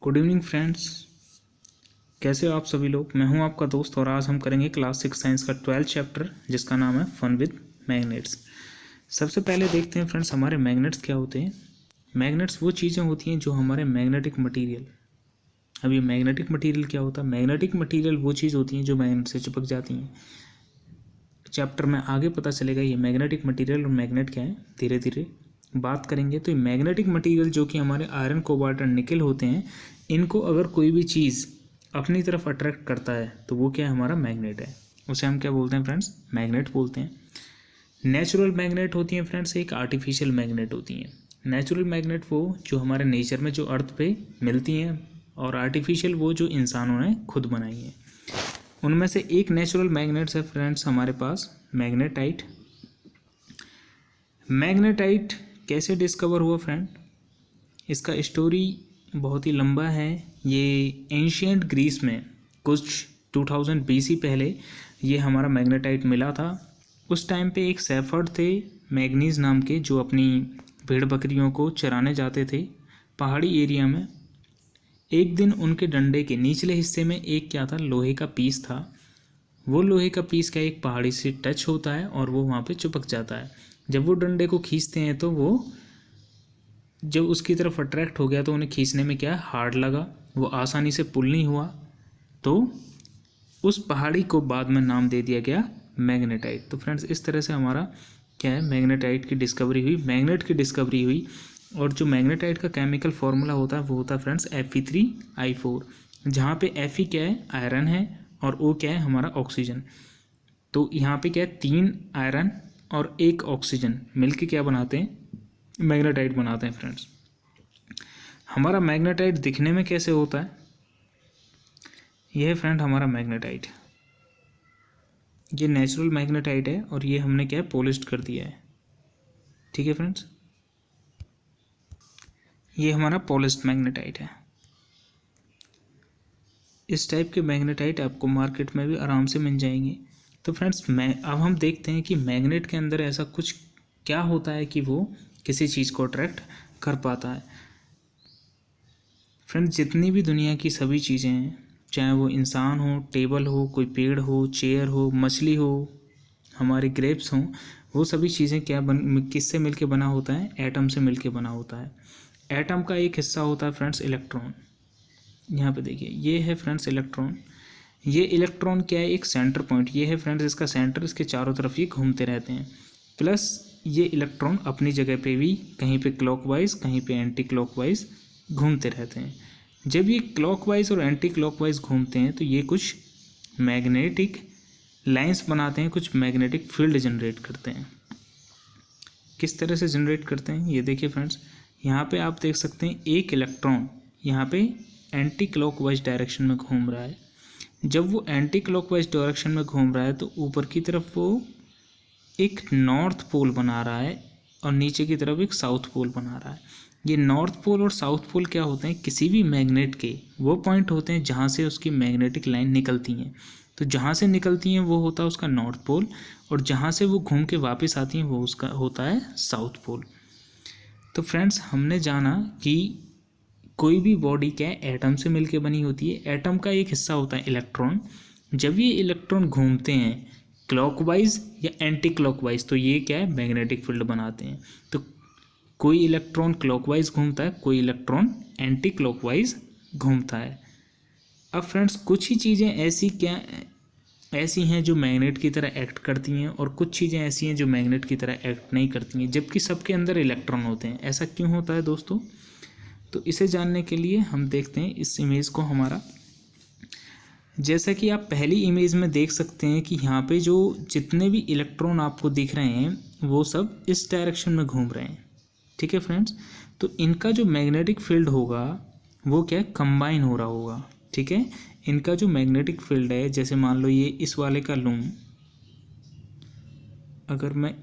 Good evening friends, कैसे हो आप सभी लोग। मैं हूं आपका दोस्त और आज हम करेंगे क्लास 6 साइंस का 12th चैप्टर जिसका नाम है फन विद मैग्नेट्स। सबसे पहले देखते हैं फ्रेंड्स हमारे मैग्नेट्स क्या होते हैं। मैग्नेट्स वो चीज़ें होती हैं जो हमारे मैग्नेटिक मटीरियल। अब ये मैग्नेटिक मटीरियल क्या होता है? मैग्नेटिक मटीरियल वो चीज़ होती हैं जो मैग्नेट से चिपक जाती हैं। चैप्टर में आगे पता चलेगा ये मैग्नेटिक मटीरियल और मैग्नेट क्या है, धीरे धीरे बात करेंगे। तो ये मैग्नेटिक मटीरियल जो कि हमारे आयरन, कोबाल्ट और निकल होते हैं, इनको अगर कोई भी चीज़ अपनी तरफ अट्रैक्ट करता है तो वो क्या है, हमारा मैग्नेट है। उसे हम क्या बोलते हैं फ्रेंड्स? मैग्नेट बोलते हैं। नेचुरल मैग्नेट होती हैं फ्रेंड्स, एक आर्टिफिशियल मैग्नेट होती हैं। नेचुरल मैग्नेट वो जो हमारे नेचर में जो अर्थ पे मिलती हैं, और आर्टिफिशियल वो जो इंसानों ने खुद बनाई हैं। उनमें से एक नेचुरल मैग्नेट्स है फ्रेंड्स हमारे पास मैग्नेटाइट। मैग्नेटाइट कैसे डिस्कवर हुआ फ्रेंड? इसका स्टोरी बहुत ही लंबा है। ये एंशियंट ग्रीस में कुछ 2000 BC पहले ये हमारा मैग्नेटाइट मिला था। उस टाइम पे एक शेफर्ड थे मैग्नीज नाम के, जो अपनी भेड़ बकरियों को चराने जाते थे पहाड़ी एरिया में। एक दिन उनके डंडे के निचले हिस्से में एक क्या था, लोहे का पीस था। वो लोहे का पीस क्या एक पहाड़ी से टच होता है और वो वहाँ पे चिपक जाता है। जब वो डंडे को खींचते हैं तो वो जब उसकी तरफ अट्रैक्ट हो गया तो उन्हें खींचने में क्या हार्ड लगा, वो आसानी से पुल नहीं हुआ। तो उस पहाड़ी को बाद में नाम दे दिया गया मैग्नेटाइट। तो फ्रेंड्स इस तरह से हमारा क्या है, मैग्नेटाइट की डिस्कवरी हुई, मैग्नेट की डिस्कवरी हुई। और जो मैग्नेटाइट का केमिकल फॉर्मूला होता है वो होता है फ्रेंड्स Fe3I4, जहाँ पे Fe क्या है, आयरन है, और O क्या है, हमारा ऑक्सीजन। तो यहाँ पे क्या है, 3 आयरन और 1 ऑक्सीजन मिलके क्या बनाते हैं, मैग्नेटाइट बनाते हैं फ्रेंड्स। हमारा मैग्नेटाइट दिखने में कैसे होता है? यह है फ्रेंड हमारा मैग्नेटाइट। ये नेचुरल मैग्नेटाइट है और ये हमने क्या है, पॉलिश्ड कर दिया है। ठीक है फ्रेंड्स, ये हमारा पॉलिश्ड मैग्नेटाइट है। इस टाइप के मैग्नेटाइट आपको मार्केट में भी आराम से मिल जाएंगे। तो फ्रेंड्स अब हम देखते हैं कि मैग्नेट के अंदर ऐसा कुछ क्या होता है कि वो किसी चीज़ को अट्रैक्ट कर पाता है। फ्रेंड्स जितनी भी दुनिया की सभी चीज़ें हैं, चाहे वो इंसान हो, टेबल हो, कोई पेड़ हो, चेयर हो, मछली हो, हमारे ग्रेप्स हों, वो सभी चीज़ें क्या किससे मिलके बना होता है? एटम से मिलके बना होता है। एटम का एक हिस्सा होता है फ्रेंड्स इलेक्ट्रॉन। यहाँ पे देखिए ये है फ्रेंड्स इलेक्ट्रॉन। ये इलेक्ट्रॉन क्या है, एक सेंटर पॉइंट। ये है फ्रेंड्स इसका सेंटर, इसके चारों तरफ ये घूमते रहते हैं। प्लस ये इलेक्ट्रॉन अपनी जगह पे भी कहीं पे क्लॉकवाइज, कहीं पे एंटी क्लॉकवाइज घूमते रहते हैं। जब ये क्लॉकवाइज और एंटी क्लॉकवाइज घूमते हैं तो ये कुछ मैग्नेटिक लाइंस बनाते हैं, कुछ मैग्नेटिक फील्ड जनरेट करते हैं। किस तरह से जनरेट करते हैं ये देखिए फ्रेंड्स, यहाँ पे आप देख सकते हैं एक इलेक्ट्रॉन यहाँ पे एंटी क्लॉकवाइज डायरेक्शन में घूम रहा है। जब वो एंटी क्लॉकवाइज डायरेक्शन में घूम रहा है तो ऊपर की तरफ वो एक नॉर्थ पोल बना रहा है और नीचे की तरफ एक साउथ पोल बना रहा है। ये नॉर्थ पोल और साउथ पोल क्या होते हैं, किसी भी मैग्नेट के वो पॉइंट होते हैं जहाँ से उसकी मैग्नेटिक लाइन निकलती हैं। तो जहाँ से निकलती हैं वो होता है उसका नॉर्थ पोल, और जहाँ से वो घूम के वापस आती हैं वो उसका होता है साउथ पोल। तो फ्रेंड्स हमने जाना कि कोई भी बॉडी क्या है, एटम से मिलके बनी होती है। एटम का एक हिस्सा होता है इलेक्ट्रॉन। जब ये इलेक्ट्रॉन घूमते हैं क्लॉकवाइज या एंटी क्लॉकवाइज तो ये क्या है, मैग्नेटिक फील्ड बनाते हैं। तो कोई इलेक्ट्रॉन क्लॉकवाइज घूमता है, कोई इलेक्ट्रॉन एंटी क्लॉकवाइज घूमता है। अब फ्रेंड्स कुछ ही चीज़ें ऐसी हैं जो मैग्नेट की तरह एक्ट करती हैं, और कुछ चीज़ें ऐसी हैं जो मैग्नेट की तरह एक्ट नहीं करती हैं, जबकि सबके अंदर इलेक्ट्रॉन होते हैं। ऐसा क्यों होता है दोस्तों? तो इसे जानने के लिए हम देखते हैं इस इमेज को हमारा। जैसा कि आप पहली इमेज में देख सकते हैं कि यहाँ पे जो जितने भी इलेक्ट्रॉन आपको दिख रहे हैं वो सब इस डायरेक्शन में घूम रहे हैं। ठीक है फ्रेंड्स, तो इनका जो मैग्नेटिक फील्ड होगा वो क्या कंबाइन हो रहा होगा। ठीक है, इनका जो मैग्नेटिक फील्ड है, जैसे मान लो ये इस वाले का लूँ, अगर मैं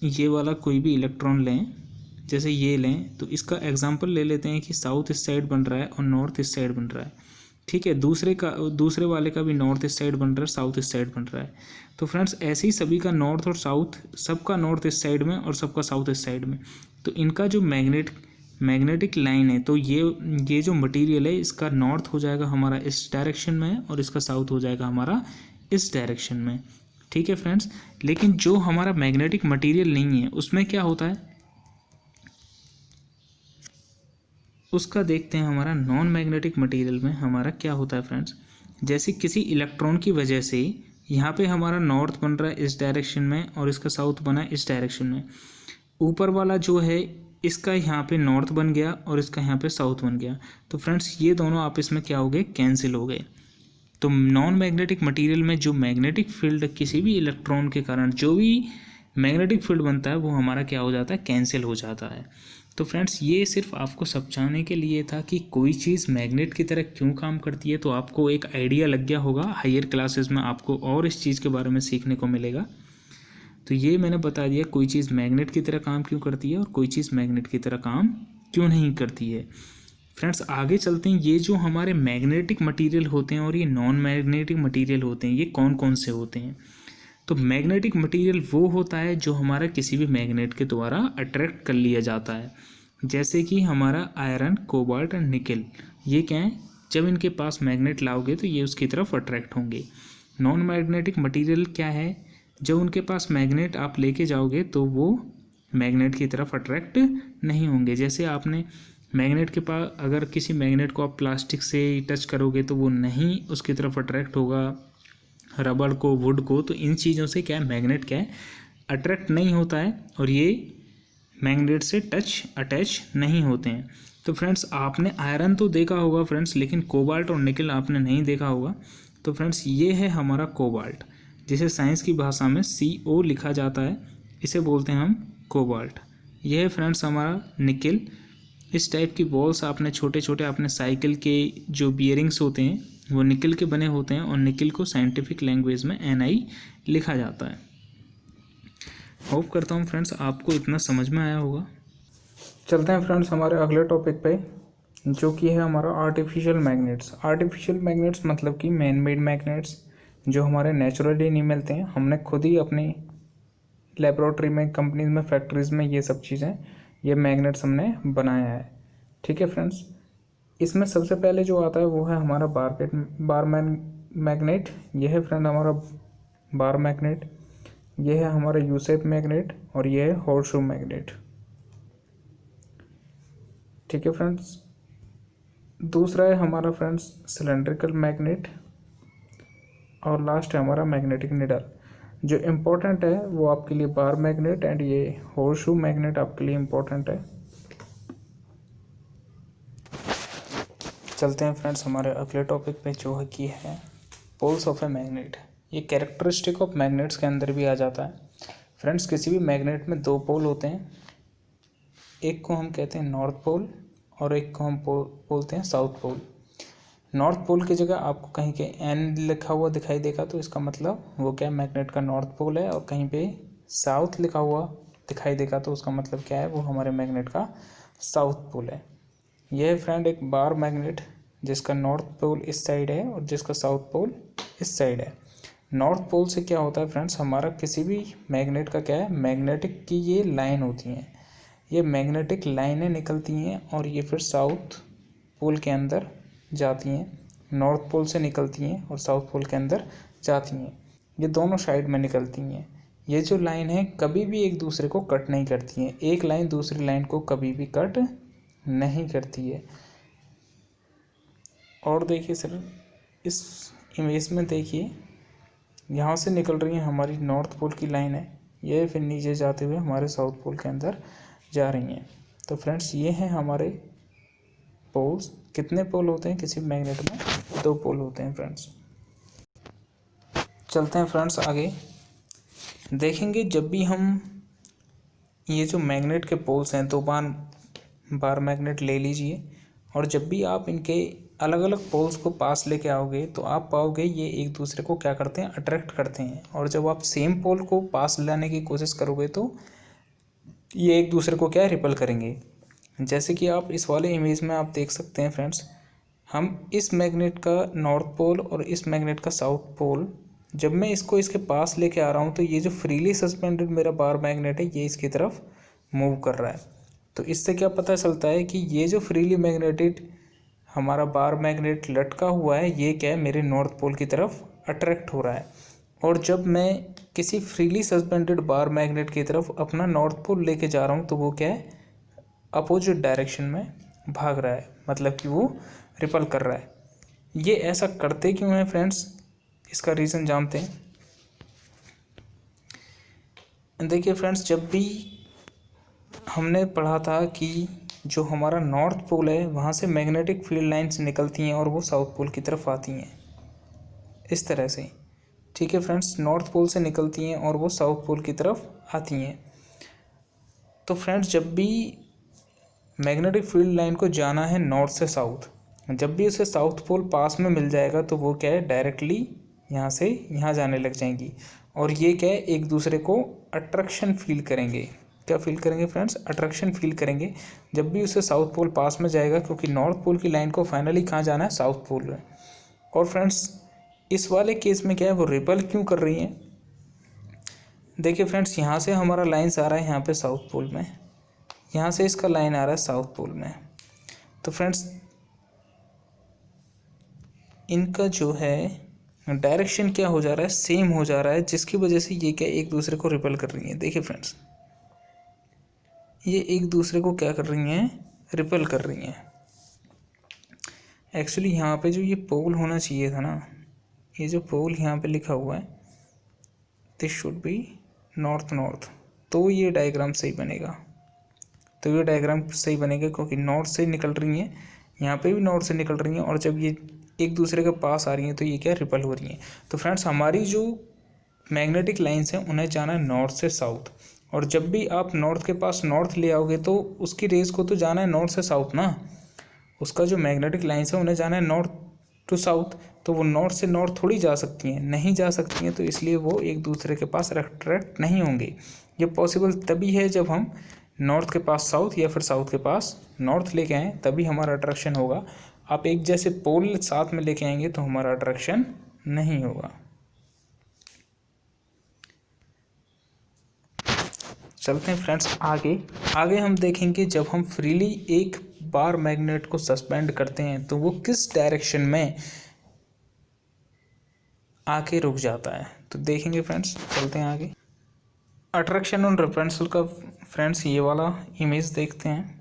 ये वाला कोई भी इलेक्ट्रॉन लें, जैसे ये लें, तो इसका एग्जांपल ले लेते हैं कि साउथ इस साइड बन रहा है और नॉर्थ इस साइड बन रहा है। ठीक है, दूसरे वाले का भी नॉर्थ इस साइड बन रहा है, साउथ इस साइड बन रहा है। तो फ्रेंड्स ऐसे ही सभी का नॉर्थ और साउथ, सबका नॉर्थ इस साइड में और सबका साउथ इस साइड में। तो इनका जो मैग्नेटिक लाइन है, तो ये जो मटेरियल है इसका नॉर्थ हो जाएगा हमारा इस डायरेक्शन में और इसका साउथ हो जाएगा हमारा इस डायरेक्शन में। ठीक है फ्रेंड्स, लेकिन जो हमारा मैग्नेटिक मटेरियल नहीं है उसमें क्या होता है, उसका देखते हैं। हमारा नॉन मैग्नेटिक मटेरियल में हमारा क्या होता है फ्रेंड्स, जैसे किसी इलेक्ट्रॉन की वजह से यहाँ पे हमारा नॉर्थ बन रहा है इस डायरेक्शन में और इसका साउथ बना है इस डायरेक्शन में। ऊपर वाला जो है इसका यहाँ पे नॉर्थ बन गया और इसका यहाँ पे साउथ बन गया, तो फ्रेंड्स ये दोनों आपस में क्या हो गए, कैंसिल हो गए। तो नॉन मैग्नेटिक मटेरियल में जो मैग्नेटिक फील्ड किसी भी इलेक्ट्रॉन के कारण जो भी मैग्नेटिक फील्ड बनता है वो हमारा क्या हो जाता है, कैंसिल हो जाता है। तो फ्रेंड्स ये सिर्फ आपको समझाने के लिए था कि कोई चीज़ मैग्नेट की तरह क्यों काम करती है, तो आपको एक आइडिया लग गया होगा। हायर क्लासेस में आपको और इस चीज़ के बारे में सीखने को मिलेगा। तो ये मैंने बता दिया कोई चीज़ मैग्नेट की तरह काम क्यों करती है और कोई चीज़ मैग्नेट की तरह काम क्यों नहीं करती है। फ्रेंड्स आगे चलते हैं, ये जो हमारे मैग्नेटिक मटेरियल होते हैं और ये नॉन मैग्नेटिक मटेरियल होते हैं ये कौन कौन से होते हैं। तो मैग्नेटिक मटेरियल वो होता है जो हमारा किसी भी मैग्नेट के द्वारा अट्रैक्ट कर लिया जाता है, जैसे कि हमारा आयरन, कोबाल्ट एंड निकल। ये क्या है, जब इनके पास मैग्नेट लाओगे तो ये उसकी तरफ अट्रैक्ट होंगे। नॉन मैग्नेटिक मटेरियल क्या है, जब उनके पास मैग्नेट आप लेके जाओगे तो वो मैग्नेट की तरफ अट्रैक्ट नहीं होंगे। जैसे आपने मैग्नेट के पास अगर किसी मैग्नेट को आप प्लास्टिक से टच करोगे तो वो नहीं उसकी तरफ अट्रैक्ट होगा, रबड़ को, वुड को, तो इन चीज़ों से क्या है, मैग्नेट क्या है, अट्रैक्ट नहीं होता है और ये मैग्नेट से अटैच नहीं होते हैं। तो फ्रेंड्स आपने आयरन तो देखा होगा फ्रेंड्स, लेकिन कोबाल्ट और निकल आपने नहीं देखा होगा। तो फ्रेंड्स ये है हमारा कोबाल्ट, जिसे साइंस की भाषा में CO लिखा जाता है, इसे बोलते हैं हम कोबाल्ट। यह है फ्रेंड्स हमारा निकल। इस टाइप की बॉल्स आपने छोटे छोटे अपने साइकिल के जो बियरिंग्स होते हैं वो निकल के बने होते हैं और निकल को साइंटिफिक लैंग्वेज में Ni लिखा जाता है। होप करता हूँ फ्रेंड्स आपको इतना समझ में आया होगा। चलते हैं फ्रेंड्स हमारे अगले टॉपिक पे, जो कि है हमारा आर्टिफिशियल मैग्नेट्स। आर्टिफिशियल मैग्नेट्स मतलब कि मैन मेड मैग्नेट्स जो हमारे नेचुरली नहीं मिलते हैं, हमने खुद ही अपनी लेबोरेटरी में, कंपनीज में, फैक्ट्रीज में ये सब चीज़ें, ये मैग्नेट्स हमने बनाया है। ठीक है फ्रेंड्स, इसमें सबसे पहले जो आता है वो है हमारा बार मैग्नेट। ये है फ्रेंड हमारा बार मैग्नेट, ये है हमारा यू शेप मैग्नेट और ये है हॉर्सशू मैग्नेट। ठीक है फ्रेंड्स, दूसरा है हमारा फ्रेंड्स सिलेंड्रिकल मैग्नेट और लास्ट है हमारा मैग्नेटिक निडल। जो इम्पोर्टेंट है वो आपके लिए बार मैग्नेट एंड ये हॉर्सशू मैग्नेट आपके लिए इम्पोर्टेंट है। चलते हैं फ्रेंड्स हमारे अगले टॉपिक पे, जो है कि है पोल्स ऑफ ए मैग्नेट। ये कैरेक्टरिस्टिक ऑफ मैग्नेट्स के अंदर भी आ जाता है। फ्रेंड्स किसी भी मैग्नेट में दो पोल होते हैं, एक को हम कहते हैं नॉर्थ पोल और एक को हम बोलते हैं साउथ पोल। नॉर्थ पोल की जगह आपको कहीं के N लिखा हुआ दिखाई देगा तो इसका मतलब वो क्या, मैग्नेट का नॉर्थ पोल है, और कहीं पे साउथ लिखा हुआ दिखाई देगा तो उसका मतलब क्या है, वो हमारे मैग्नेट का साउथ पोल है। यह है फ्रेंड एक बार मैग्नेट जिसका नॉर्थ पोल इस साइड है और जिसका साउथ पोल इस साइड है। नॉर्थ पोल से क्या होता है फ्रेंड्स, हमारा किसी भी मैग्नेट का क्या है, मैग्नेटिक की ये लाइन होती हैं, ये मैग्नेटिक लाइनें निकलती हैं और ये फिर साउथ पोल के अंदर जाती हैं। नॉर्थ पोल से निकलती हैं और साउथ पोल के अंदर जाती हैं, ये दोनों साइड में निकलती हैं। ये जो लाइन है कभी भी एक दूसरे को कट नहीं करती हैं, एक लाइन दूसरी लाइन को कभी भी कट नहीं करती है। और देखिए सर इस इमेज में देखिए, यहाँ से निकल रही है हमारी नॉर्थ पोल की लाइन है, ये फिर नीचे जाते हुए हमारे साउथ पोल के अंदर जा रही हैं। तो फ्रेंड्स ये हैं हमारे पोल्स। कितने पोल होते हैं किसी मैग्नेट में, दो पोल होते हैं फ्रेंड्स। चलते हैं फ्रेंड्स आगे, देखेंगे जब भी हम ये जो मैग्नेट के पोल्स हैं, दो बार मैग्नेट ले लीजिए और जब भी आप इनके अलग अलग पोल्स को पास लेके आओगे तो आप पाओगे ये एक दूसरे को क्या करते हैं, अट्रैक्ट करते हैं। और जब आप सेम पोल को पास लाने की कोशिश करोगे तो ये एक दूसरे को क्या, रिपल करेंगे। जैसे कि आप इस वाले इमेज में आप देख सकते हैं फ्रेंड्स, हम इस मैग्नेट का नॉर्थ पोल और इस मैग्नेट का साउथ पोल, जब मैं इसको इसके पास लेके आ रहा हूँ तो ये जो फ्रीली सस्पेंडेड मेरा बार मैग्नेट है ये इसकी तरफ मूव कर रहा है। तो इससे क्या पता चलता है कि ये जो फ्रीली मैग्नेटेड हमारा बार मैग्नेट लटका हुआ है ये क्या है, मेरे नॉर्थ पोल की तरफ अट्रैक्ट हो रहा है। और जब मैं किसी फ्रीली सस्पेंडेड बार मैग्नेट की तरफ अपना नॉर्थ पोल लेके जा रहा हूँ तो वो क्या है, अपोजिट डायरेक्शन में भाग रहा है, मतलब कि वो रिपल कर रहा है। ये ऐसा करते क्यों है फ्रेंड्स, इसका रीज़न जानते हैं। देखिए फ्रेंड्स, जब भी हमने पढ़ा था कि जो हमारा नॉर्थ पोल है वहाँ से मैग्नेटिक फील्ड लाइंस निकलती हैं और वो साउथ पोल की तरफ आती हैं, इस तरह से। ठीक है फ्रेंड्स, नॉर्थ पोल से निकलती हैं और वो साउथ पोल की तरफ आती हैं। तो फ्रेंड्स, जब भी मैग्नेटिक फील्ड लाइन को जाना है नॉर्थ से साउथ, जब भी उसे साउथ पोल पास में मिल जाएगा तो वो क्या है, डायरेक्टली यहाँ से यहाँ जाने लग जाएंगी। और ये क्या है, एक दूसरे को अट्रैक्शन फील करेंगे। क्या फील करेंगे फ्रेंड्स, अट्रैक्शन फील करेंगे जब भी उसे साउथ पोल पास में जाएगा, क्योंकि नॉर्थ पोल की लाइन को फाइनली कहाँ जाना है, साउथ पोल में। और फ्रेंड्स, इस वाले केस में क्या है, वो रिपल क्यों कर रही हैं। देखिए फ्रेंड्स, यहाँ से हमारा लाइन्स आ रहा है यहाँ पे साउथ पोल में, यहाँ से इसका लाइन आ रहा है साउथ पोल में। तो फ्रेंड्स, इनका जो है डायरेक्शन क्या हो जा रहा है, सेम हो जा रहा है, जिसकी वजह से ये क्या एक दूसरे को रिपल कर रही हैं। देखिए फ्रेंड्स, ये एक दूसरे को क्या कर रही हैं, रिपल कर रही हैं। एक्चुअली यहाँ पे जो ये पोल होना चाहिए था ना, ये जो पोल यहाँ पे लिखा हुआ है, this should be north north, तो ये डायग्राम सही बनेगा। तो ये डायग्राम सही बनेगा क्योंकि नॉर्थ से निकल रही हैं, यहाँ पे भी नॉर्थ से निकल रही हैं, और जब ये एक दूसरे के पास आ रही हैं तो ये क्या रिपल हो रही हैं। तो फ्रेंड्स, हमारी जो मैग्नेटिक लाइन्स हैं उन्हें जाना है नॉर्थ से साउथ, और जब भी आप नॉर्थ के पास नॉर्थ ले आओगे तो उसकी रेस को तो जाना है नॉर्थ से साउथ ना। उसका जो मैग्नेटिक लाइन्स है उन्हें जाना है नॉर्थ टू साउथ, तो वो नॉर्थ से नॉर्थ थोड़ी जा सकती हैं, नहीं जा सकती हैं, तो इसलिए वो एक दूसरे के पास अट्रैक्ट नहीं होंगे। ये पॉसिबल तभी है जब हम नॉर्थ के पास साउथ या फिर साउथ के पास नॉर्थ लेके आएँ, तभी हमारा अट्रैक्शन होगा। आप एक जैसे पोल साथ में लेके आएंगे तो हमारा अट्रैक्शन नहीं होगा। चलते हैं फ्रेंड्स आगे हम देखेंगे जब हम फ्रीली एक बार मैग्नेट को सस्पेंड करते हैं तो वो किस डायरेक्शन में आके रुक जाता है, तो देखेंगे फ्रेंड्स। चलते हैं आगे। अट्रैक्शन और रिपल्शन का फ्रेंड्स ये वाला इमेज देखते हैं।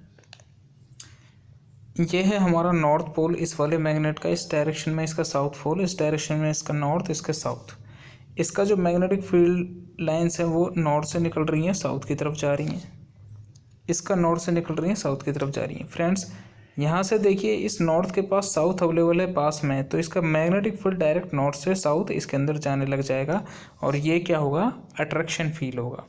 ये है हमारा नॉर्थ पोल इस वाले मैग्नेट का, इस डायरेक्शन में इसका साउथ पोल, इस डायरेक्शन में इसका नॉर्थ, इसका साउथ। इसका जो मैग्नेटिक फील्ड लाइंस है वो नॉर्थ से निकल रही हैं, साउथ की तरफ जा रही हैं। इसका नॉर्थ से निकल रही हैं, साउथ की तरफ जा रही हैं। फ्रेंड्स, यहाँ से देखिए, इस नॉर्थ के पास साउथ अवेलेबल है पास में, तो इसका मैग्नेटिक फील्ड डायरेक्ट नॉर्थ से साउथ इसके अंदर जाने लग जाएगा, और ये क्या होगा, अट्रैक्शन फील होगा।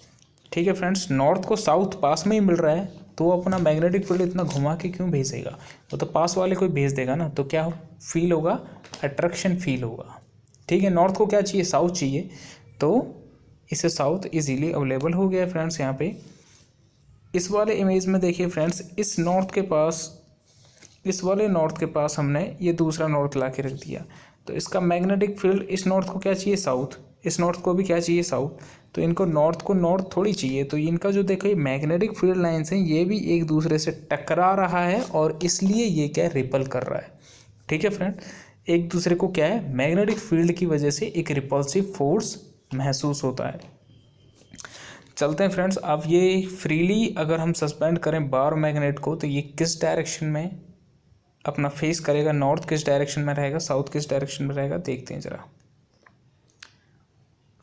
ठीक है फ्रेंड्स, नॉर्थ को साउथ पास में ही मिल रहा है, तो वो अपना मैग्नेटिक फील्ड इतना घुमा के क्यों भेजेगा, वो तो पास वाले को ही भेज देगा ना। तो क्या फील होगा, अट्रैक्शन फील होगा। ठीक है, नॉर्थ को क्या चाहिए, साउथ चाहिए, तो इसे साउथ इजीली अवेलेबल हो गया फ्रेंड्स। यहाँ पे इस वाले इमेज में देखिए फ्रेंड्स, इस वाले नॉर्थ के पास हमने ये दूसरा नॉर्थ ला के रख दिया, तो इसका मैग्नेटिक फील्ड इस नॉर्थ को क्या चाहिए, साउथ, इस नॉर्थ को भी क्या चाहिए, साउथ। तो इनको नॉर्थ को नॉर्थ थोड़ी चाहिए, तो इनका जो देखो ये मैग्नेटिक फील्ड लाइन्स हैं ये भी एक दूसरे से टकरा रहा है, और इसलिए ये क्या रिपल कर रहा है। ठीक है फ्रेंड, एक दूसरे को क्या है, मैग्नेटिक फील्ड की वजह से एक रिपल्सिव फोर्स महसूस होता है। चलते हैं फ्रेंड्स, अब ये फ्रीली अगर हम सस्पेंड करें बार मैग्नेट को, तो ये किस डायरेक्शन में अपना फेस करेगा, नॉर्थ किस डायरेक्शन में रहेगा, साउथ किस डायरेक्शन में रहेगा, देखते हैं ज़रा।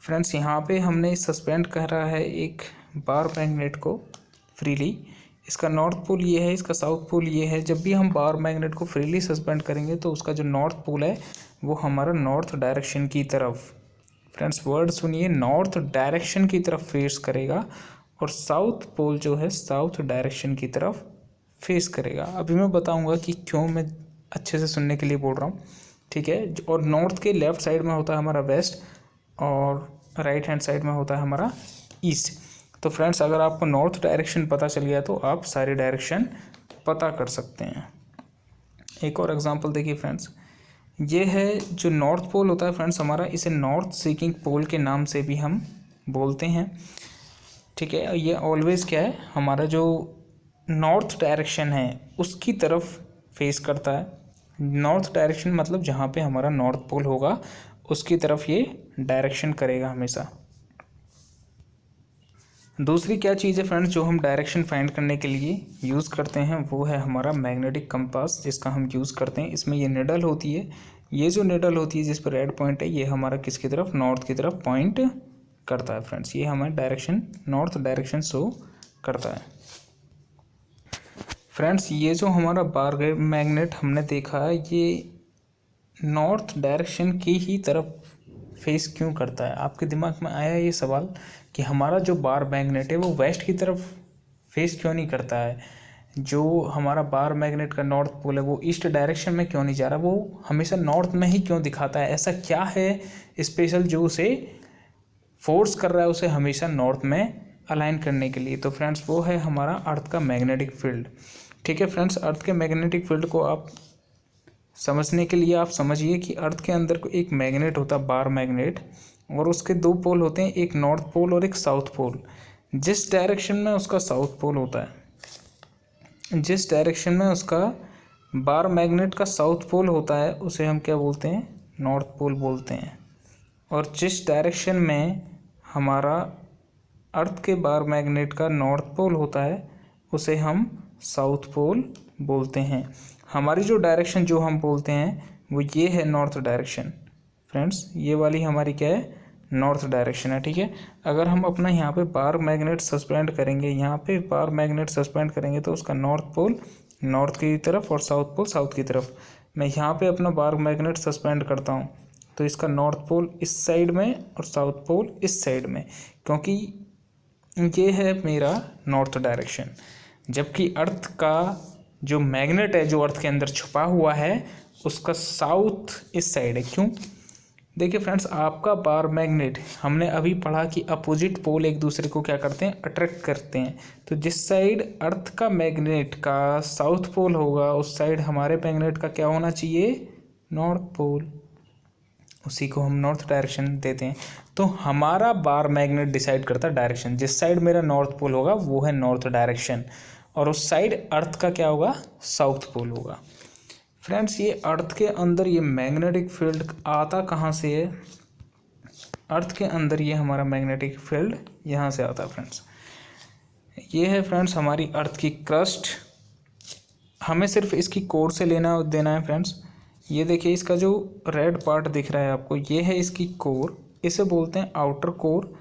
फ्रेंड्स, यहाँ पे हमने सस्पेंड करा है एक बार मैग्नेट को फ्रीली। इसका नॉर्थ पोल ये है, इसका साउथ पोल ये है। जब भी हम बार मैग्नेट को फ्रीली सस्पेंड करेंगे तो उसका जो नॉर्थ पोल है वो हमारा नॉर्थ डायरेक्शन की तरफ, फ्रेंड्स वर्ड सुनिए, नॉर्थ डायरेक्शन की तरफ फेस करेगा, और साउथ पोल जो है साउथ डायरेक्शन की तरफ फेस करेगा। अभी मैं बताऊंगा कि क्यों, मैं अच्छे से सुनने के लिए बोल रहा हूँ। ठीक है, और नॉर्थ के लेफ़्ट साइड में होता है हमारा वेस्ट, और राइट हैंड साइड में होता है हमारा ईस्ट। तो फ्रेंड्स, अगर आपको नॉर्थ डायरेक्शन पता चल गया तो आप सारी डायरेक्शन पता कर सकते हैं। एक और एग्जांपल देखिए फ्रेंड्स, ये है जो नॉर्थ पोल होता है फ्रेंड्स हमारा, इसे नॉर्थ सीकिंग पोल के नाम से भी हम बोलते हैं। ठीक है, ये ऑलवेज़ क्या है, हमारा जो नॉर्थ डायरेक्शन है उसकी तरफ फेस करता है। नॉर्थ डायरेक्शन मतलब जहाँ पे हमारा नॉर्थ पोल होगा उसकी तरफ ये डायरेक्शन करेगा हमेशा। दूसरी क्या चीज़ है फ्रेंड्स जो हम डायरेक्शन फाइंड करने के लिए यूज़ करते हैं वो है हमारा मैग्नेटिक कंपास, जिसका हम यूज़ करते हैं। इसमें ये निडल होती है, ये जो निडल होती है जिस पर रेड पॉइंट है ये हमारा किसकी तरफ, नॉर्थ की तरफ पॉइंट करता है फ्रेंड्स। ये हमारा डायरेक्शन नॉर्थ डायरेक्शन शो करता है। फ्रेंड्स ये जो हमारा बार मैग्नेट हमने देखा है ये नॉर्थ डायरेक्शन की ही तरफ फेस क्यों करता है। आपके दिमाग में आया ये सवाल कि हमारा जो बार मैग्नेट है वो वेस्ट की तरफ फेस क्यों नहीं करता है, जो हमारा बार मैग्नेट का नॉर्थ पोल है वो ईस्ट डायरेक्शन में क्यों नहीं जा रहा, वो हमेशा नॉर्थ में ही क्यों दिखाता है। ऐसा क्या है स्पेशल जो उसे फोर्स कर रहा है उसे हमेशा नॉर्थ में अलाइन करने के लिए। तो फ्रेंड्स वो है हमारा अर्थ का मैग्नेटिक फील्ड। ठीक है फ्रेंड्स, अर्थ के मैग्नेटिक फील्ड को आप समझने के लिए आप समझिए कि अर्थ के अंदर को एक मैग्नेट होता है बार मैग्नेट, और उसके दो पोल होते हैं, एक नॉर्थ पोल और एक साउथ पोल। जिस डायरेक्शन में उसका साउथ पोल होता है, जिस डायरेक्शन में उसका बार मैग्नेट का साउथ पोल होता है उसे हम क्या बोलते हैं, नॉर्थ पोल बोलते हैं। और जिस डायरेक्शन में हमारा अर्थ के बार मैग्नेट का नॉर्थ पोल होता है उसे हम साउथ पोल बोलते हैं। हमारी जो डायरेक्शन जो हम बोलते हैं वो ये है नॉर्थ डायरेक्शन। फ्रेंड्स ये वाली हमारी क्या है, नॉर्थ डायरेक्शन है। ठीक है, अगर हम अपना यहाँ पे बार मैग्नेट सस्पेंड करेंगे, यहाँ पे बार मैग्नेट सस्पेंड करेंगे तो उसका नॉर्थ पोल नॉर्थ की तरफ और साउथ पोल साउथ की तरफ। मैं यहाँ पे अपना बार मैग्नेट सस्पेंड करता हूँ तो इसका नॉर्थ पोल इस साइड में और साउथ पोल इस साइड में, क्योंकि ये है मेरा नॉर्थ डायरेक्शन। जबकि अर्थ का जो मैग्नेट है जो अर्थ के अंदर छुपा हुआ है उसका साउथ इस साइड है। क्यों, देखिए फ्रेंड्स, आपका बार मैग्नेट हमने अभी पढ़ा कि अपोजिट पोल एक दूसरे को क्या करते हैं, अट्रैक्ट करते हैं। तो जिस साइड अर्थ का मैग्नेट का साउथ पोल होगा उस साइड हमारे मैग्नेट का क्या होना चाहिए, नॉर्थ पोल। उसी को हम नॉर्थ डायरेक्शन देते हैं। तो हमारा बार मैग्नेट डिसाइड करता है डायरेक्शन। जिस साइड मेरा नॉर्थ पोल होगा वो है नॉर्थ डायरेक्शन, और उस साइड अर्थ का क्या होगा, साउथ पोल होगा। फ्रेंड्स ये अर्थ के अंदर ये मैग्नेटिक फील्ड आता कहाँ से है, अर्थ के अंदर ये हमारा मैग्नेटिक फील्ड यहाँ से आता है फ्रेंड्स। ये है फ्रेंड्स हमारी अर्थ की क्रस्ट, हमें सिर्फ इसकी कोर से लेना देना है फ्रेंड्स। ये देखिए इसका जो रेड पार्ट दिख रहा है आपको, ये है इसकी कोर, इसे बोलते हैं आउटर कोर।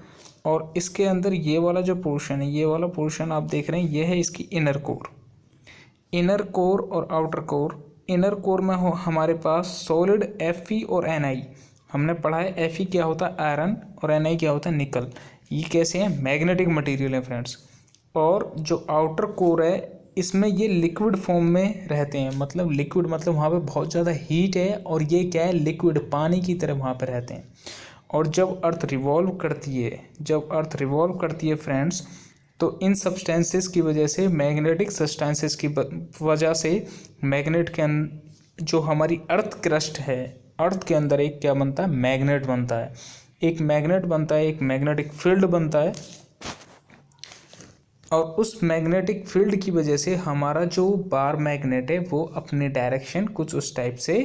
और इसके अंदर ये वाला जो पोर्शन है, ये वाला पोर्शन आप देख रहे हैं, ये है इसकी इनर कोर। इनर कोर और आउटर कोर, इनर कोर में हो हमारे पास सॉलिड Fe और Na। हमने पढ़ा है Fe क्या होता है, आयरन, और Na क्या होता है, निकल। ये कैसे हैं, मैग्नेटिक मटेरियल है फ्रेंड्स। और जो आउटर कोर है इसमें ये लिक्विड फॉर्म में रहते हैं, मतलब लिक्विड मतलब वहाँ पे बहुत ज़्यादा हीट है और ये क्या है, लिक्विड पानी की तरह वहाँ पे रहते हैं। और जब अर्थ रिवॉल्व करती है, जब अर्थ रिवॉल्व करती है फ्रेंड्स, तो इन सब्सटेंसेस की वजह से, मैग्नेटिक सब्सटेंसेस की वजह से मैग्नेट के जो हमारी अर्थ क्रस्ट है, अर्थ के अंदर एक क्या बनता है, मैग्नेट बनता है। एक मैग्नेट बनता है, एक मैग्नेटिक फील्ड बनता है। और उस मैग्नेटिक फील्ड की वजह से हमारा जो बार मैग्नेट है वो अपने डायरेक्शन कुछ उस टाइप से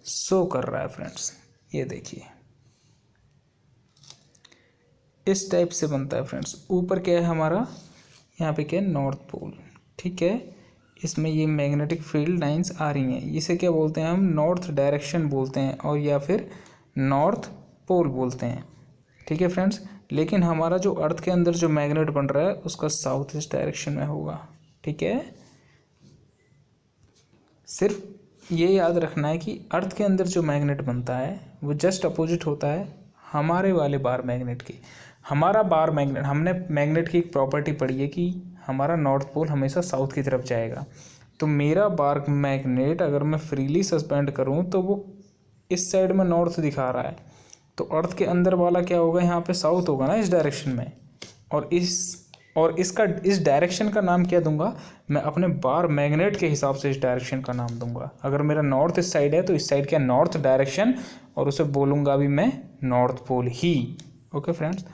शो कर रहा है फ्रेंड्स। ये देखिए इस टाइप से बनता है फ्रेंड्स। ऊपर क्या है हमारा, यहाँ पे क्या है, नॉर्थ पोल। ठीक है, इसमें ये मैग्नेटिक फील्ड लाइंस आ रही हैं, इसे क्या बोलते हैं हम, नॉर्थ डायरेक्शन बोलते हैं, और या फिर नॉर्थ पोल बोलते हैं। ठीक है फ्रेंड्स, लेकिन हमारा जो अर्थ के अंदर जो मैग्नेट बन रहा है उसका साउथ ईस्ट डायरेक्शन में होगा। ठीक है, सिर्फ ये याद रखना है कि अर्थ के अंदर जो मैग्नेट बनता है वो जस्ट अपोजिट होता है हमारे वाले बार मैग्नेट के। हमारा बार मैग्नेट, हमने मैग्नेट की एक प्रॉपर्टी पढ़ी है कि हमारा नॉर्थ पोल हमेशा साउथ की तरफ जाएगा। तो मेरा बार मैग्नेट अगर मैं फ्रीली सस्पेंड करूं तो वो इस साइड में नॉर्थ दिखा रहा है, तो अर्थ के अंदर वाला क्या होगा, यहाँ पे साउथ होगा ना इस डायरेक्शन में। और इसका इस डायरेक्शन का नाम क्या दूंगा, मैं अपने बार मैग्नेट के हिसाब से इस डायरेक्शन का नाम दूंगा। अगर मेरा नॉर्थ इस साइड है तो इस साइड क्या, नॉर्थ डायरेक्शन, और उसे बोलूँगा भी मैं नॉर्थ पोल ही। ओके फ्रेंड्स,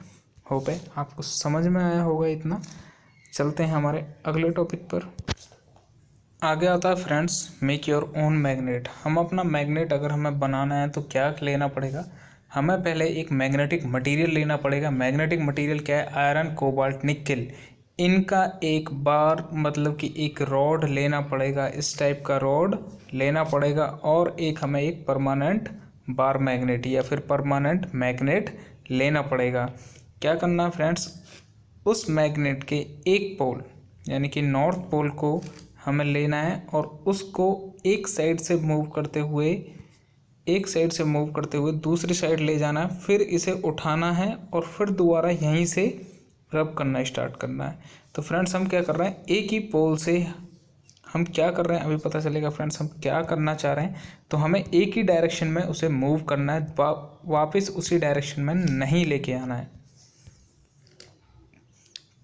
होप है आपको समझ में आया होगा इतना। चलते हैं हमारे अगले टॉपिक पर। आगे आता है friends, make your own magnet. हम अपना मैग्नेट अगर हमें बनाना है तो क्या लेना पड़ेगा, हमें पहले एक मैग्नेटिक मटेरियल लेना पड़ेगा। मैग्नेटिक मटेरियल क्या है, आयरन, कोबाल्ट, निकेल, इनका एक बार मतलब कि एक रॉड लेना पड़ेगा, इस टाइप का रॉड लेना पड़ेगा, और एक हमें एक परमानेंट बार मैग्नेट या फिर परमानेंट मैग्नेट लेना पड़ेगा। क्या करना है फ्रेंड्स, उस मैग्नेट के एक पोल यानी कि नॉर्थ पोल को हमें लेना है और उसको एक साइड से मूव करते हुए दूसरी साइड ले जाना है, फिर इसे उठाना है और फिर दोबारा यहीं से रब करना स्टार्ट करना है। तो फ्रेंड्स हम क्या कर रहे हैं, एक ही पोल से हम क्या कर रहे हैं अभी पता चलेगा फ्रेंड्स हम क्या करना चाह रहे हैं। तो हमें एक ही डायरेक्शन में उसे मूव करना है, वापस उसी डायरेक्शन में नहीं लेके आना है।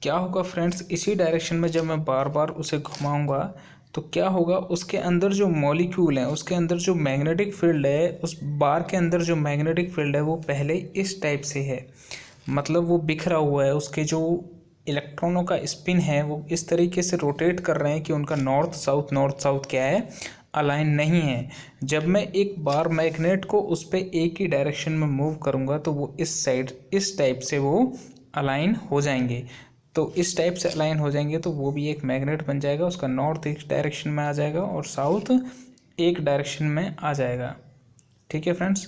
क्या होगा फ्रेंड्स, इसी डायरेक्शन में जब मैं बार बार उसे घुमाऊंगा तो क्या होगा, उसके अंदर जो मॉलिक्यूल हैं, उसके अंदर जो मैग्नेटिक फील्ड है, उस बार के अंदर जो मैग्नेटिक फील्ड है वो पहले इस टाइप से है, मतलब वो बिखरा हुआ है। उसके जो इलेक्ट्रॉनों का स्पिन है वो इस तरीके से रोटेट कर रहे हैं कि उनका नॉर्थ साउथ क्या है, अलाइन नहीं है। जब मैं एक बार मैग्नेट को उस पर एक ही डायरेक्शन में मूव करूँगा तो वो इस साइड इस टाइप से वो अलाइन हो जाएंगे। तो इस टाइप से अलाइन हो जाएंगे तो वो भी एक मैग्नेट बन जाएगा, उसका नॉर्थ एक डायरेक्शन में आ जाएगा और साउथ एक डायरेक्शन में आ जाएगा। ठीक है फ्रेंड्स,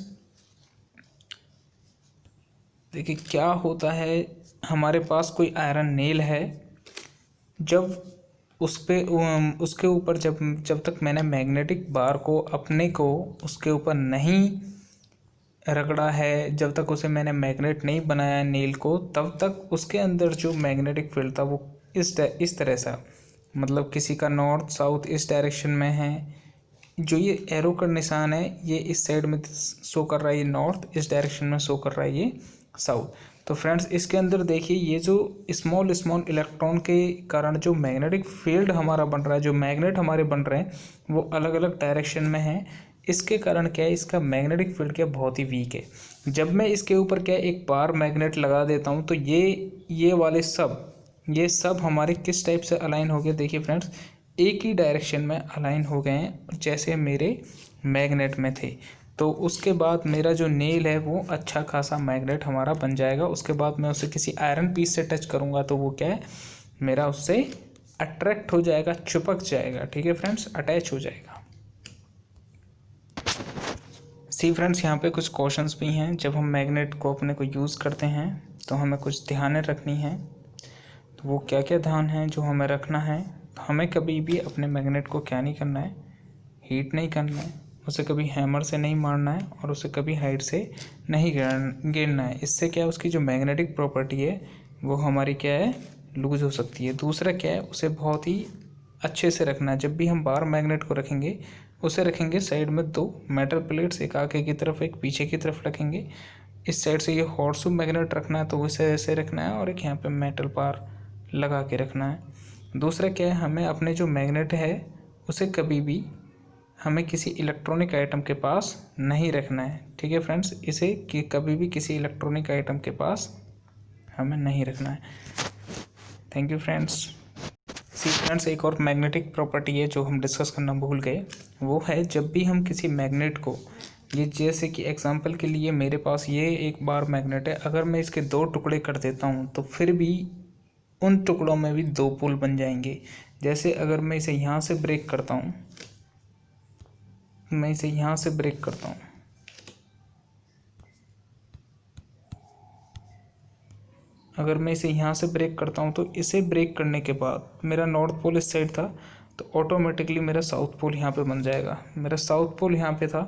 देखिए क्या होता है, हमारे पास कोई आयरन नेल है, जब उसके ऊपर जब तक मैंने मैग्नेटिक बार को अपने को उसके ऊपर नहीं रगड़ा है, जब तक उसे मैंने मैग्नेट नहीं बनाया नील को, तब तक उसके अंदर जो मैग्नेटिक फील्ड था वो इस तरह सा, मतलब किसी का नॉर्थ साउथ इस डायरेक्शन में है। जो ये एरो का निशान है ये इस साइड में शो कर रहा है, ये नॉर्थ, इस डायरेक्शन में शो कर रहा है ये साउथ। तो फ्रेंड्स इसके अंदर देखिए ये जो स्मॉल इलेक्ट्रॉन के कारण जो मैग्नेटिक फील्ड हमारा बन रहा है, जो मैग्नेट हमारे बन रहे हैं वो अलग अलग डायरेक्शन में हैं। इसके कारण क्या है, इसका मैग्नेटिक फील्ड क्या बहुत ही वीक है। जब मैं इसके ऊपर क्या एक बार मैग्नेट लगा देता हूँ तो ये वाले ये सब हमारे किस टाइप से अलाइन हो गए, देखिए फ्रेंड्स एक ही डायरेक्शन में अलाइन हो गए हैं जैसे मेरे मैग्नेट में थे। तो उसके बाद मेरा जो नेल है वो अच्छा खासा मैग्नेट हमारा बन जाएगा। उसके बाद मैं उसे किसी आयरन पीस से टच करूँगा तो वो क्या है, मेरा उससे अट्रैक्ट हो जाएगा, चिपक जाएगा। ठीक है फ्रेंड्स, अटैच हो जाएगा। सी फ्रेंड्स यहाँ पे कुछ क्वेश्चंस भी हैं, जब हम मैग्नेट को अपने को यूज़ करते हैं तो हमें कुछ ध्यान रखनी है। तो वो क्या क्या ध्यान है जो हमें रखना है, हमें कभी भी अपने मैग्नेट को क्या नहीं करना है, हीट नहीं करना है, उसे कभी हैमर से नहीं मारना है और उसे कभी हाइट से नहीं गिरना है। इससे क्या है, उसकी जो मैग्नेटिक प्रॉपर्टी है वो हमारी क्या है, लूज़ हो सकती है। दूसरा क्या है, उसे बहुत ही अच्छे से रखना है। जब भी हम बार मैग्नेट को रखेंगे उसे रखेंगे साइड में दो मेटल प्लेट्स, एक आगे की तरफ एक पीछे की तरफ रखेंगे। इस साइड से ये हॉर्सू मैग्नेट रखना है तो उसे ऐसे रखना है और एक यहाँ पे मेटल बार लगा के रखना है। दूसरा क्या है, हमें अपने जो मैग्नेट है उसे कभी भी हमें किसी इलेक्ट्रॉनिक आइटम के पास नहीं रखना है। ठीक है फ्रेंड्स, इसे कि कभी भी किसी इलेक्ट्रॉनिक आइटम के पास हमें नहीं रखना है। Thank you friends. See friends एक और मैग्नेटिक प्रॉपर्टी है जो हम डिस्कस करना भूल गए, वो है जब भी हम किसी मैग्नेट को, ये जैसे कि एग्जांपल के लिए मेरे पास ये एक बार मैग्नेट है, अगर मैं इसके दो टुकड़े कर देता हूँ तो फिर भी उन टुकड़ों में भी दो पोल बन जाएंगे। जैसे अगर मैं इसे यहाँ से ब्रेक करता हूँ, मैं इसे यहाँ से ब्रेक करता हूँ, अगर मैं इसे यहाँ से ब्रेक करता हूँ तो इसे ब्रेक करने के बाद मेरा नॉर्थ पोल इस साइड था तो ऑटोमेटिकली मेरा साउथ पोल यहाँ पे बन जाएगा। मेरा साउथ पोल यहाँ पे था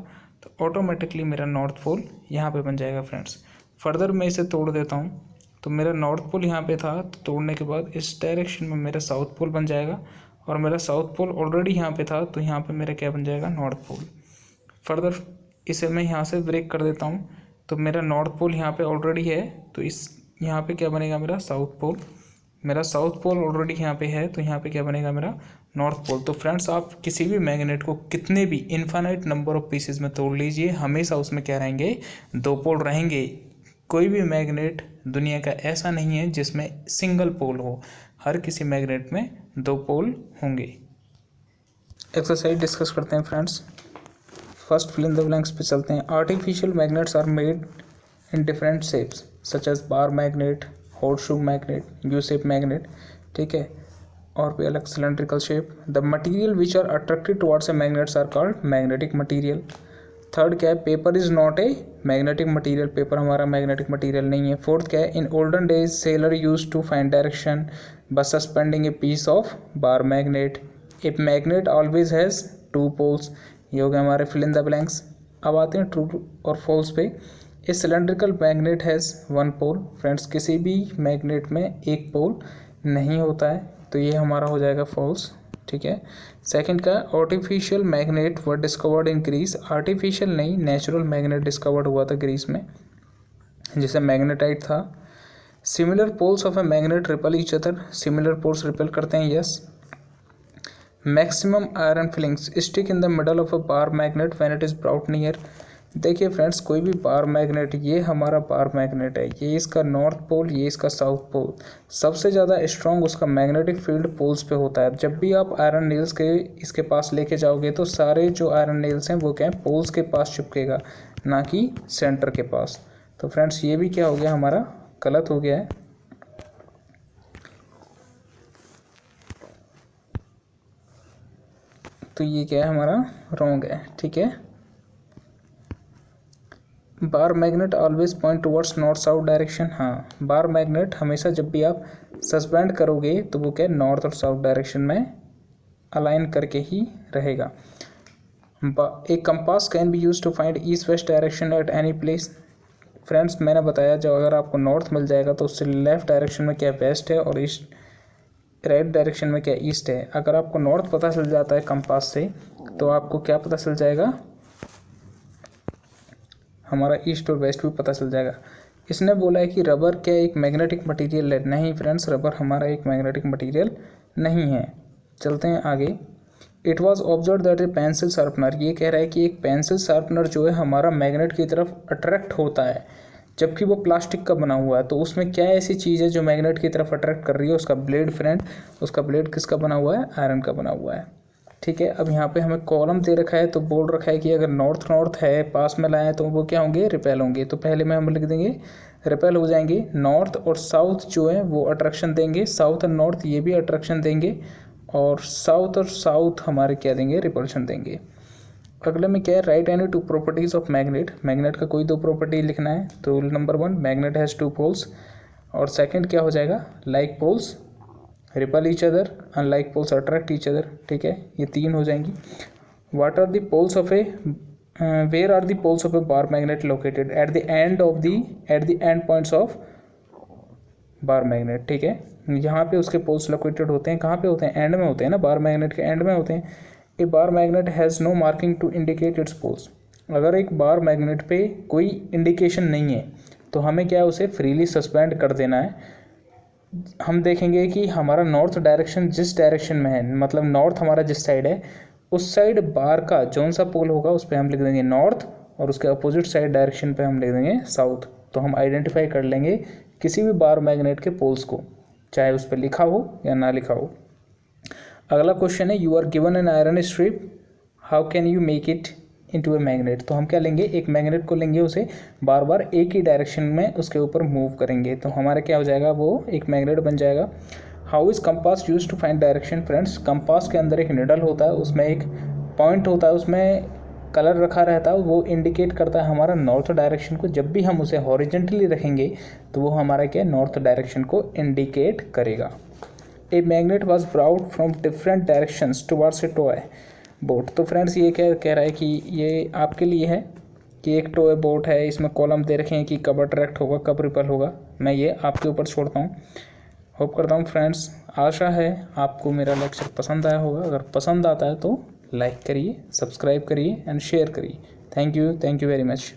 तो ऑटोमेटिकली मेरा नॉर्थ पोल यहाँ पे बन जाएगा। फ्रेंड्स फर्दर मैं इसे तोड़ देता हूँ तो मेरा नॉर्थ पोल यहाँ पे था, तो तोड़ने के बाद इस डायरेक्शन में मेरा साउथ पोल बन जाएगा और मेरा साउथ पोल ऑलरेडी यहाँ पे था तो यहाँ पे मेरा क्या बन जाएगा, नॉर्थ पोल। फर्दर इसे मैं यहाँ से ब्रेक कर देता हूँ तो मेरा नॉर्थ पोल यहाँ पे ऑलरेडी है तो इस यहाँ पे क्या बनेगा, मेरा साउथ पोल। मेरा साउथ पोल ऑलरेडी यहाँ पे है तो यहाँ पे क्या बनेगा, मेरा नॉर्थ पोल। तो फ्रेंड्स आप किसी भी मैग्नेट को कितने भी इनफाइनाइट नंबर ऑफ पीसेस में तोड़ लीजिए, हमेशा उसमें क्या रहेंगे, दो पोल रहेंगे। कोई भी मैग्नेट दुनिया का ऐसा नहीं है जिसमें सिंगल पोल हो, हर किसी मैग्नेट में 2 पोल होंगे। एक्सरसाइज डिस्कस करते हैं friends. First fill in the blanks पे चलते हैं। Artificial magnets are made in different shapes such as bar magnet, horseshoe magnet, U shape magnet, ठीक है, और भी अलग cylindrical shape. The material which are attracted towards a magnets are called magnetic material. Third क्या है, paper is not a magnetic material, paper हमारा magnetic material नहीं है। फोर्थ क्या है, in olden days seller use to find direction बस suspending a piece of bar magnet. A magnet always has 2 poles. ये हो गया हमारे फिल इन द ब्लैंक्स। अब आते हैं ट्रू और फॉल्स पे। A cylindrical magnet has 1 pole. Friends किसी भी मैग्नेट में 1 पोल नहीं होता है, तो ये हमारा हो जाएगा फॉल्स, ठीक है। सेकंड का, artificial magnet were discovered in Greece. Artificial नहीं, नेचुरल मैग्नेट डिस्कवर्ड हुआ था ग्रीस में, जिसे मैग्नेटाइट था। Similar poles of a magnet repel each other. Similar poles repel करते हैं, yes. Maximum iron filings stick in the middle of a bar magnet when it is brought near. देखिए friends, कोई भी bar magnet, ये हमारा bar magnet है, ये इसका नॉर्थ पोल, ये इसका साउथ पोल, सबसे ज़्यादा स्ट्रॉन्ग उसका मैग्नेटिक फील्ड पोल्स पे होता है। जब भी आप आयरन नेल्स के इसके पास लेके जाओगे तो सारे जो आयरन नेल्स हैं वो क्या है, पोल्स के पास चिपकेगा, ना कि सेंटर के पास। तो फ्रेंड्स ये भी क्या हो गया हमारा, गलत हो गया है। तो ये क्या है हमारा, रॉन्ग है, ठीक है। Bar magnet always point towards north south direction. हाँ, बार मैग्नेट हमेशा जब भी आप सस्पेंड करोगे तो वो क्या, नॉर्थ और साउथ डायरेक्शन में अलाइन करके ही रहेगा। एक compass can be use to find east west direction at any place. Friends मैंने बताया, जब अगर आपको नॉर्थ मिल जाएगा तो उससे लेफ्ट डायरेक्शन में क्या वेस्ट है और ईस्ट राइट डायरेक्शन में क्या ईस्ट है। अगर आपको नॉर्थ पता चल जाता है कंपास से, तो आपको क्या पता चल जाएगा, हमारा ईस्ट और वेस्ट भी पता चल जाएगा। इसने बोला है कि रबर क्या एक मैग्नेटिक मटेरियल है। नहीं फ्रेंड्स, रबर हमारा एक मैग्नेटिक मटेरियल नहीं है। चलते हैं आगे। It was observe that A pencil sharpener, ये कह रहा है कि एक पेंसिल शार्पनर जो है हमारा मैग्नेट की तरफ अट्रैक्ट होता है, जबकि वो प्लास्टिक का बना हुआ है। तो उसमें क्या ऐसी चीज़ है जो मैग्नेट की तरफ अट्रैक्ट कर रही है, उसका ब्लेड। फ्रेंड उसका ब्लेड किसका बना हुआ है, आयरन का बना हुआ है, ठीक है। अब यहाँ पे हमें कॉलम दे रखा है, तो बोल रखा है कि अगर नॉर्थ नॉर्थ है पास में लाए तो वो क्या होंगे, रिपेल होंगे। तो पहले में हम लिख देंगे रिपेल हो जाएंगे। नॉर्थ और साउथ जो है वो अट्रैक्शन देंगे, साउथ और नॉर्थ ये भी अट्रैक्शन देंगे, और साउथ और साउथ हमारे क्या देंगे, रिपल्शन देंगे। अगले में क्या है, write any 2 properties of magnet. Magnet का कोई 2 प्रॉपर्टी लिखना है। तो नंबर 1, मैग्नेट हैज़ 2 पोल्स, और सेकंड क्या हो जाएगा, like poles repel each other, unlike poles attract each other, ठीक है। ये 3 हो जाएंगी। What are the poles of a, where are the poles of a bar magnet located, at the end points of bar magnet, ठीक है। यहाँ पे उसके पोल्स लोकेटेड होते हैं, कहाँ पे होते हैं, एंड में होते हैं ना, बार मैग्नेट के एंड में होते हैं। A bar magnet has no marking to indicate its poles. अगर एक बार मैग्नेट पे कोई इंडिकेशन नहीं है तो हमें क्या है, उसे फ्रीली सस्पेंड कर देना है। हम देखेंगे कि हमारा नॉर्थ डायरेक्शन जिस डायरेक्शन में है, मतलब नॉर्थ हमारा जिस साइड है, उस साइड बार का जौन सा पोल होगा उस पर हम लिख देंगे नॉर्थ, और उसके अपोजिट साइड डायरेक्शन पे हम लिख देंगे साउथ। तो हम आइडेंटिफाई कर लेंगे किसी भी बार मैग्नेट के पोल्स को, चाहे उस पर लिखा हो या ना लिखा हो। अगला क्वेश्चन है, you are given an iron strip, how can you make it into a magnet. तो हम क्या लेंगे, एक मैग्नेट को लेंगे, उसे बार बार एक ही डायरेक्शन में उसके ऊपर मूव करेंगे, तो हमारा क्या हो जाएगा, वो एक मैग्नेट बन जाएगा। How is compass use to find direction. Friends compass के अंदर एक निडल होता है, उसमें एक पॉइंट होता है, उसमें कलर रखा रहता है, वो इंडिकेट करता है हमारा नॉर्थ डायरेक्शन को। जब भी हम उसे हॉरिजेंटली रखेंगे तो वो हमारा क्या, नॉर्थ डायरेक्शन को इंडिकेट करेगा। A magnet was brought from different directions towards a toy boat. तो फ्रेंड्स ये क्या कह रहा है कि ये आपके लिए है कि एक टॉय बोट है, इसमें कॉलम दे रखे हैं कि कब अट्रैक्ट होगा कब रिपल होगा। मैं ये आपके ऊपर छोड़ता हूँ। होप करता हूँ फ्रेंड्स, आशा है आपको मेरा लेक्चर पसंद आया होगा। अगर पसंद आता है तो लाइक करिए, सब्सक्राइब करिए एंड शेयर करिए। Thank you very much.